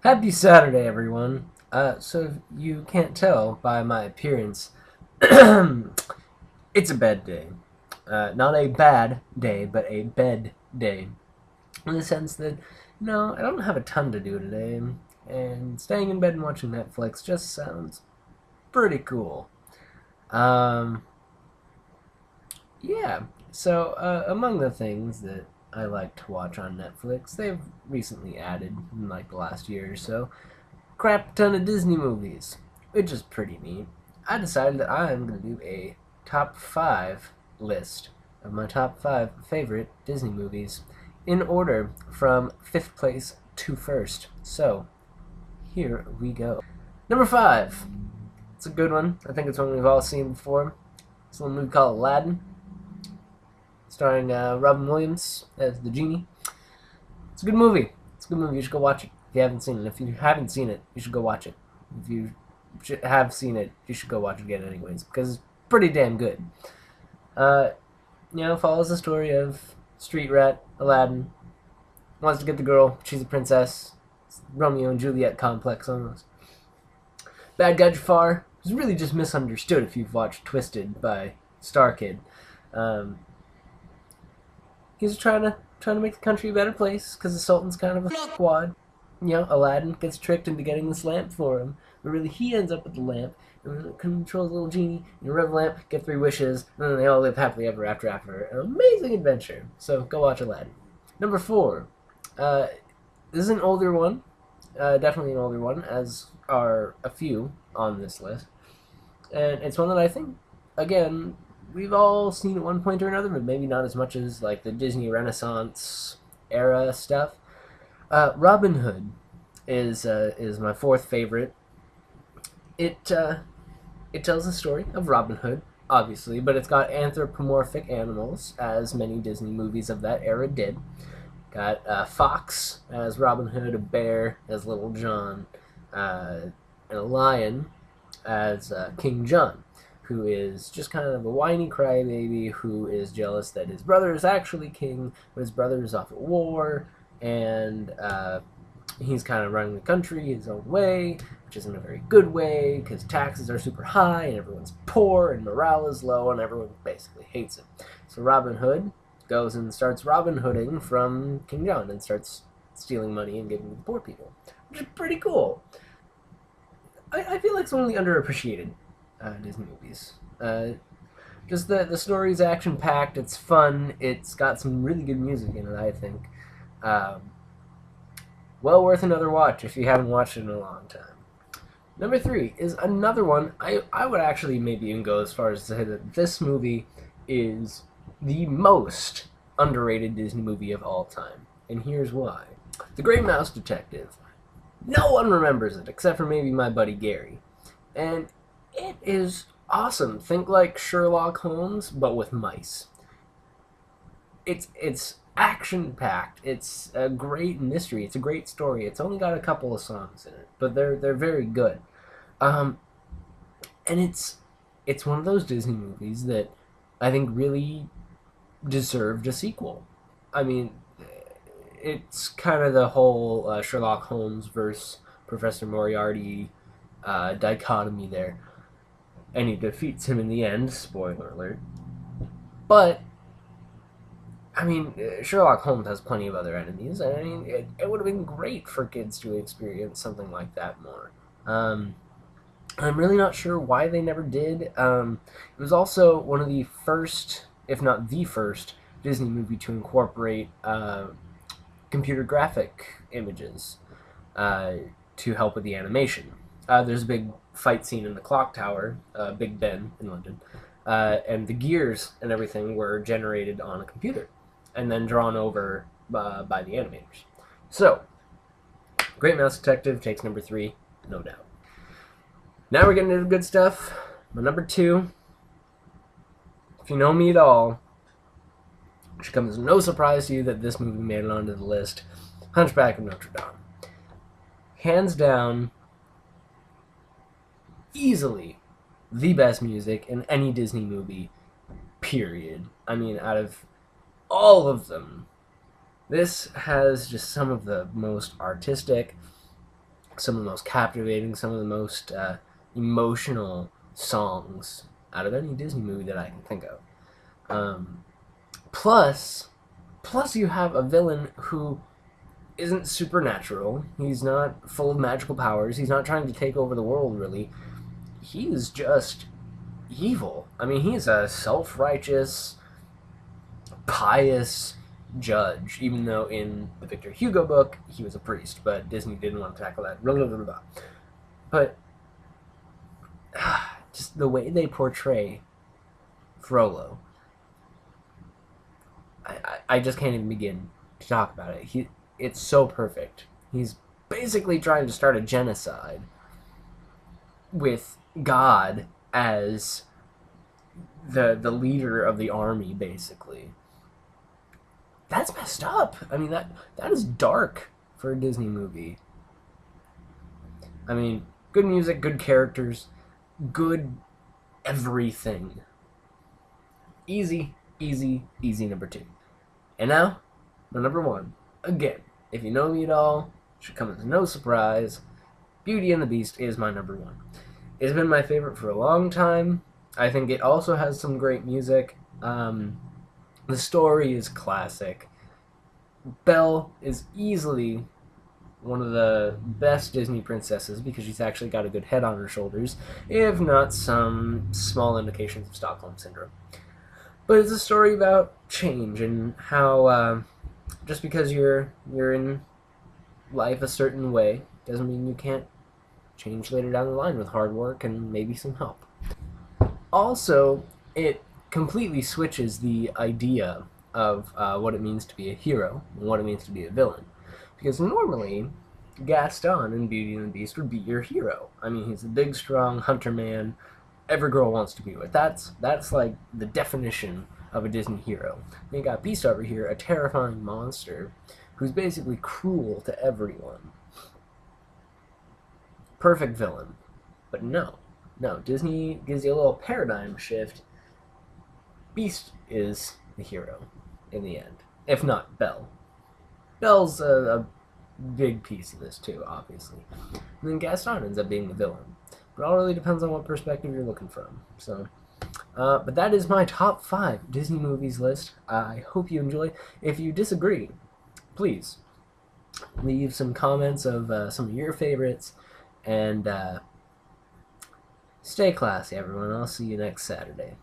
Happy Saturday, everyone. So if you can't tell by my appearance, it's a bed day. Not a bad day, but a bed day. In the sense that, I don't have a ton to do today, and staying in bed and watching Netflix just sounds pretty cool. Um, yeah. So, among the things that I like to watch on Netflix, they've recently added, in like the last year or so, crap ton of Disney movies, which is pretty neat. I decided that I'm going to do a top 5 list of my top 5 favorite Disney movies in order from 5th place to 1st. So, here we go. Number 5. It's a good one. I think it's one we've all seen before. It's a little movie called Aladdin, starring Robin Williams as the genie. It's a good movie. It's a good movie. You should go watch it if you haven't seen it. If you haven't seen it, you should go watch it. If you have seen it, you should go watch it again anyways, because it's pretty damn good. Uh, follows the story of street rat Aladdin. Wants to get the girl. She's a princess. It's Romeo and Juliet complex almost. Bad guy Jafar is really just misunderstood if you've watched Twisted by Star Kid. He's trying to make the country a better place because the Sultan's kind of a quad. Aladdin gets tricked into getting this lamp for him, but really he ends up with the lamp and controls a little genie. You rev the lamp, get 3 wishes, and then they all live happily ever after an amazing adventure. So go watch Aladdin. Number 4. This is an older one, definitely an older one, as are a few on this list, and it's one that I think, again, we've all seen at one point or another, but maybe not as much as like the Disney Renaissance era stuff. Robin Hood is my 4th favorite. It tells the story of Robin Hood, obviously, but it's got anthropomorphic animals, as many Disney movies of that era did. Got a fox as Robin Hood, a bear as Little John, and a lion as King John, who is just kind of a whiny crybaby who is jealous that his brother is actually king, but his brother is off at war, and he's kind of running the country his own way, which isn't a very good way because taxes are super high and everyone's poor and morale is low and everyone basically hates him. So Robin Hood goes and starts Robin Hooding from King John and starts stealing money and giving it to the poor people, which is pretty cool. I feel like it's one of the underappreciated Disney movies. Just the story's action packed. It's fun. It's got some really good music in it, I think. Well worth another watch if you haven't watched it in a long time. Number 3 is another one. I would actually maybe even go as far as to say that this movie is the most underrated Disney movie of all time. And here's why. The Great Mouse Detective. No one remembers it except for maybe my buddy Gary. And it is awesome. Think like Sherlock Holmes, but with mice. It's action-packed. It's a great mystery. It's a great story. It's only got a couple of songs in it, but they're very good. And it's one of those Disney movies that I think really deserved a sequel. I mean, it's kind of the whole Sherlock Holmes versus Professor Moriarty dichotomy there. And he defeats him in the end, spoiler alert. But, I mean, Sherlock Holmes has plenty of other enemies, and I mean, it would have been great for kids to experience something like that more. I'm really not sure why they never did. It was also one of the first, if not the first, Disney movie to incorporate computer graphic images to help with the animation. There's a big fight scene in the clock tower, Big Ben in London, and the gears and everything were generated on a computer and then drawn over by the animators. So, Great Mouse Detective takes number 3, no doubt. Now we're getting into the good stuff. My number 2, if you know me at all, it should come as no surprise to you that this movie made it onto the list. Hunchback of Notre Dame. Hands down, easily the best music in any Disney movie, period. I mean, out of all of them, this has just some of the most artistic, some of the most captivating, some of the most emotional songs out of any Disney movie that I can think of. Um, plus, plus you have a villain who isn't supernatural. He's not full of magical powers. He's not trying to take over the world, really. He is just evil. I mean, he's a self-righteous, pious judge, even though in the Victor Hugo book he was a priest, but Disney didn't want to tackle that. Blah, blah, blah, blah. But just the way they portray Frollo, I just can't even begin to talk about it. It's so perfect. He's basically trying to start a genocide with God as the leader of the army, basically. That's messed up. I mean, that is dark for a Disney movie. I mean, good music, good characters, good everything. Easy, easy, easy number 2. And now, my number 1. Again, if you know me at all, should come as no surprise. Beauty and the Beast is my number 1. It's been my favorite for a long time. I think it also has some great music. The story is classic. Belle is easily one of the best Disney princesses because she's actually got a good head on her shoulders, if not some small indications of Stockholm Syndrome. But it's a story about change and how just because you're in life a certain way doesn't mean you can't change later down the line with hard work and maybe some help. Also, it completely switches the idea of what it means to be a hero and what it means to be a villain. Because normally, Gaston in Beauty and the Beast would be your hero. I mean, he's a big, strong hunter man every girl wants to be with. That's like the definition of a Disney hero. And you got Beast over here, a terrifying monster who's basically cruel to everyone. Perfect villain. But no, Disney gives you a little paradigm shift. Beast is the hero in the end, if not Belle. Belle's a big piece of this too, obviously. And then Gaston ends up being the villain. But it all really depends on what perspective you're looking from. So, but that is my top 5 Disney movies list. I hope you enjoy. If you disagree, please leave some comments of some of your favorites. And stay classy, everyone. I'll see you next Saturday.